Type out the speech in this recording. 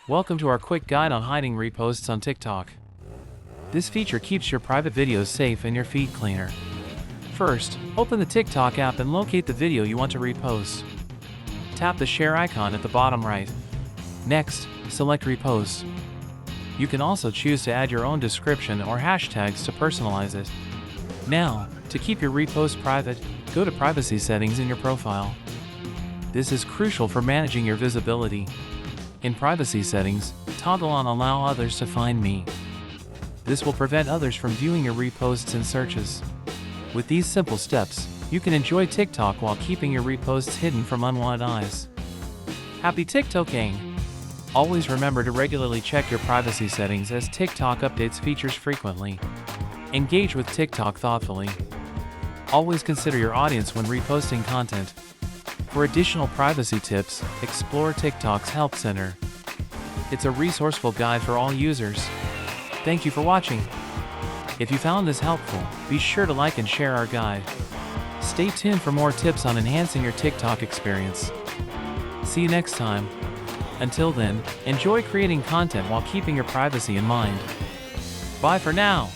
Welcome to our quick guide on hiding reposts on TikTok. This feature keeps your private videos safe and your feed cleaner. First, open the TikTok app and locate the video you want to repost. Tap the share icon at the bottom right. Next, select repost. You can also choose to add your own description or hashtags to personalize it. Now, to keep your repost private, go to privacy settings in your profile. This is crucial for managing your visibility. In privacy settings, toggle on Allow Others to Find Me. This will prevent others from viewing your reposts in searches. With these simple steps, you can enjoy TikTok while keeping your reposts hidden from unwanted eyes. Happy TikToking! Always remember to regularly check your privacy settings as TikTok updates features frequently. Engage with TikTok thoughtfully. Always consider your audience when reposting content. For additional privacy tips, explore TikTok's Help Center. It's a resourceful guide for all users. Thank you for watching. If you found this helpful, be sure to like and share our guide. Stay tuned for more tips on enhancing your TikTok experience. See you next time. Until then, enjoy creating content while keeping your privacy in mind. Bye for now.